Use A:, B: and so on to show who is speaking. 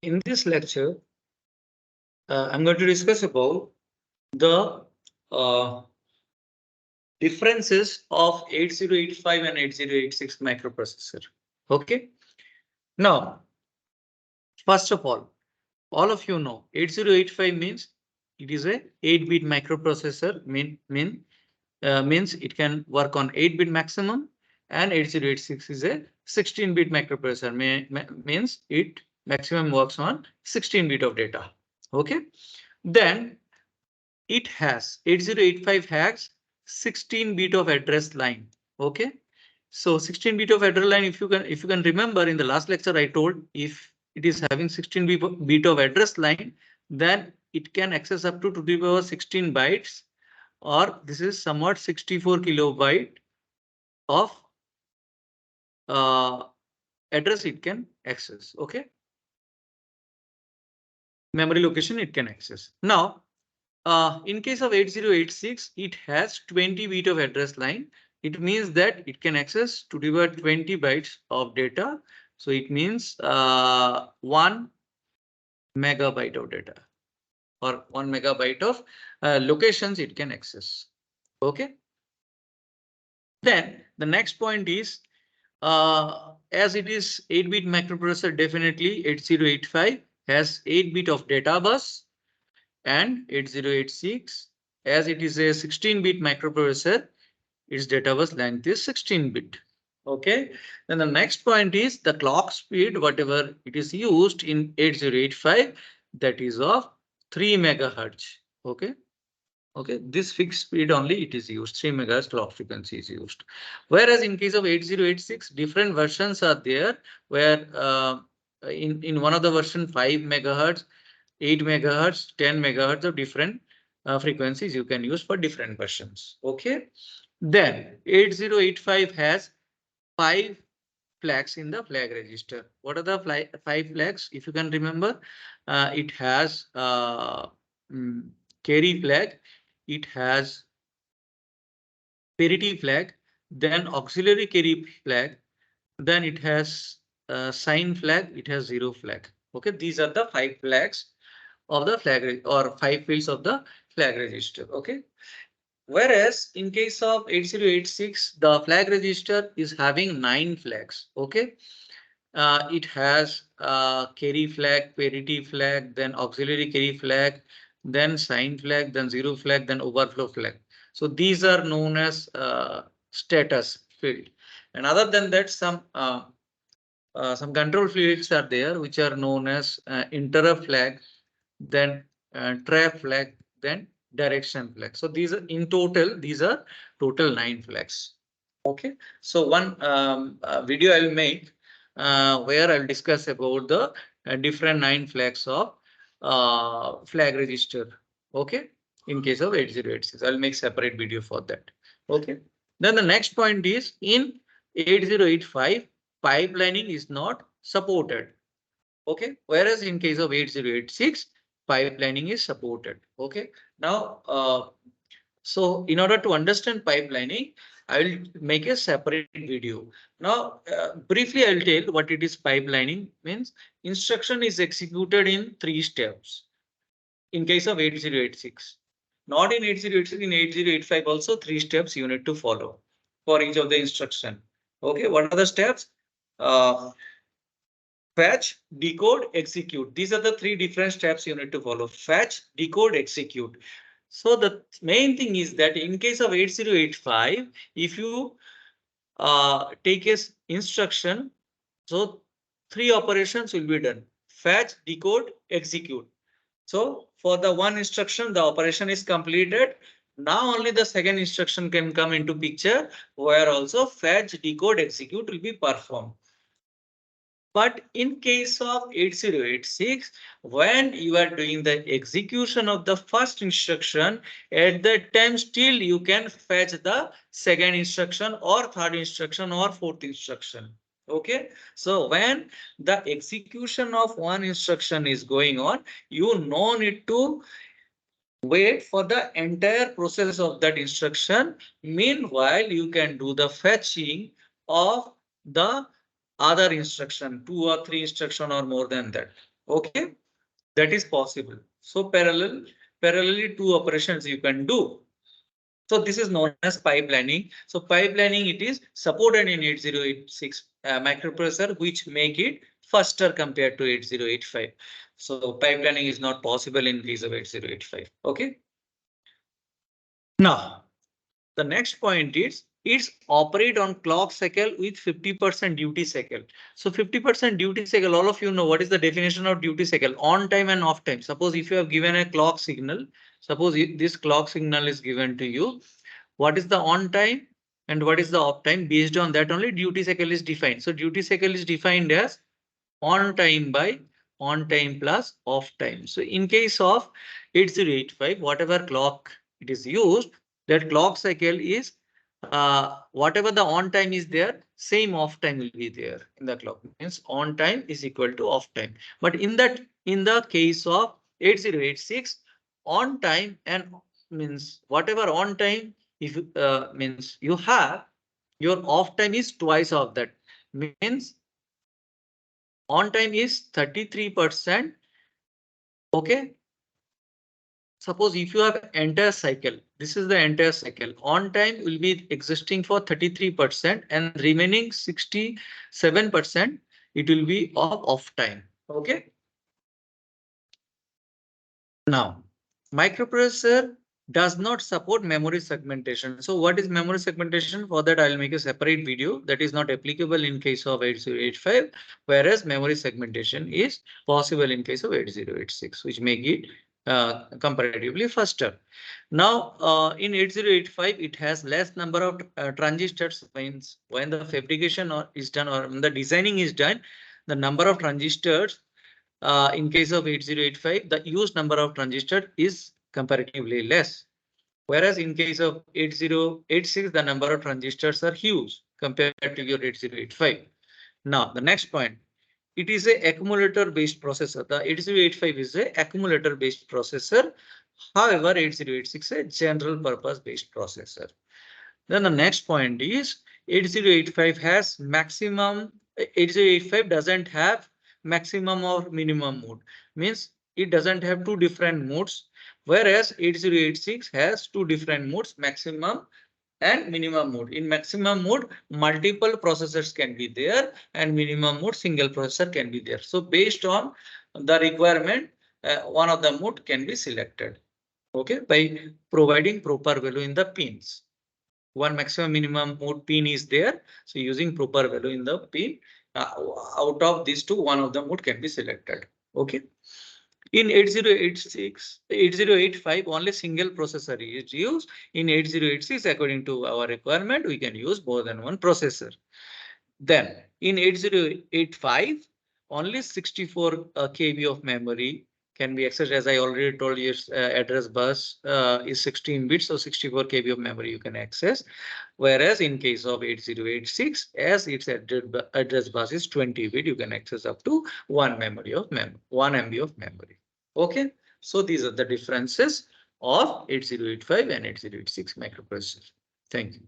A: In this lecture, I'm going to discuss about the uh, differences of 8085 and 8086 microprocessor. Okay. Now, first of all of you know 8085 means it is a 8-bit microprocessor. Means it can work on 8-bit maximum, and 8086 is a 16-bit microprocessor. Means it maximum works on 16-bit of data. Okay. Then it has 8085 has 16-bit of address line. Okay. So 16-bit of address line, if you can remember in the last lecture, I told if it is having 16-bit of address line, then it can access up to the power 16 bytes, or this is somewhat 64 kilobyte of uh, address it can access. Okay. Memory location it can access. Now, in case of 8086, it has 20-bit of address line. It means that it can access to the 20 bytes of data. So it means 1 megabyte of data, or 1 megabyte of locations it can access. Okay. Then the next point is, as it is 8-bit microprocessor, definitely 8085 has 8-bit of data bus, and 8086, as it is a 16-bit microprocessor, its data bus length is 16-bit. Okay. Then the next point is the clock speed, whatever it is used in 8085, that is of 3 megahertz. Okay. Okay, this fixed speed only it is used, 3 megahertz clock frequency is used. Whereas in case of 8086, different versions are there, where in one of the version 5 megahertz, 8 megahertz, 10 megahertz of different frequencies you can use for different versions. Okay. Then 8085 has 5 flags in the flag register. What are the 5 flags? If you can remember, it has mm, carry flag, it has parity flag, then auxiliary carry flag, then it has sign flag, it has zero flag. Okay, these are the 5 flags of the flag, or 5 fields of the flag register. Okay. Whereas in case of 8086, the flag register is having 9 flags. Okay. It has carry flag, parity flag, then auxiliary carry flag, then sign flag, then zero flag, then overflow flag. So these are known as status field. And other than that, some control fields are there, which are known as interrupt flag, then trap flag, then direction flag. So these are in total, these are total 9 flags. Okay. So one video I will make where I'll discuss about the different 9 flags of flag register. Okay. In case of 8086, I'll make separate video for that. Okay. Then the next point is in 8085, pipelining is not supported. Okay. Whereas in case of 8086, pipelining is supported. Okay. Now, so in order to understand pipelining, I will make a separate video. Now, briefly, I'll tell what it is. Pipelining means instruction is executed in 3 steps. In case of 8086, not in 8086, in 8085 also 3 steps you need to follow for each of the instruction. Okay, what are the steps? Uh, Fetch, decode, execute. These are the 3 different steps you need to follow. Fetch, decode, execute. So the main thing is that in case of 8085, if you take a instruction, so 3 operations will be done: fetch, decode, execute. So for the one instruction, the operation is completed. Now only the second instruction can come into picture, where also fetch, decode, execute will be performed. But in case of 8086, when you are doing the execution of the first instruction, at that time still you can fetch the second instruction or third instruction or fourth instruction. Okay. So when the execution of one instruction is going on, you no need to wait for the entire process of that instruction. Meanwhile, you can do the fetching of the other instruction, 2 or 3 instruction or more than that. Okay, that is possible. So parallelly two operations you can do. So this is known as pipelining. So pipelining, it is supported in 8086 microprocessor, which make it faster compared to 8085. So pipelining is not possible in case of 8085. Okay. Now, the next point is it's operate on clock cycle with 50% duty cycle. So 50% duty cycle, all of you know what is the definition of duty cycle: on time and off time. Suppose if you have given a clock signal, suppose this clock signal is given to you, what is the on time and what is the off time? Based on that only duty cycle is defined. So duty cycle is defined as on time by on time plus off time. So in case of 8085, whatever clock it is used, that clock cycle is whatever the on time is there, same off time will be there in the clock. Means on time is equal to off time. But in the case of 8086, on time and means whatever on time, if means you have, your off time is twice of that. Means on time is 33%. Okay. Suppose if you have entire cycle, this is the entire cycle. On time will be existing for 33% and remaining 67%, it will be of off time. Okay. Now, microprocessor does not support memory segmentation. So what is memory segmentation? For that, I'll make a separate video that is not applicable in case of 8085, whereas memory segmentation is possible in case of 8086, which make it comparatively faster. Now, in 8085, it has less number of transistors. Means when the fabrication is done or when the designing is done, the number of transistors in case of 8085, the used number of transistor is comparatively less. Whereas in case of 8086, the number of transistors are huge compared to your 8085. Now, the next point, it is a accumulator based processor. The 8085 is a accumulator based processor. However, 8086 is a general purpose based processor. Then the next point is 8085 has maximum, 8085 doesn't have maximum or minimum mode. Means it doesn't have two different modes, whereas 8086 has two different modes, maximum and minimum mode. In maximum mode, multiple processors can be there, and minimum mode, single processor can be there. So based on the requirement, one of the mode can be selected. Okay, by providing proper value in the pins. One maximum minimum mode pin is there. So using proper value in the pin, out of these two, one of the mode can be selected. Okay. In 8086, 8085, only single processor is used. In 8086, according to our requirement, we can use more than one processor. Then in 8085, only 64 KB of memory can be accessed. As I already told you, address bus is 16 bits, so 64 KB of memory you can access. Whereas in case of 8086, as its address bus is 20 bit, you can access up to 1 MB of memory. Okay, so these are the differences of 8085 and 8086 microprocessor. Thank you.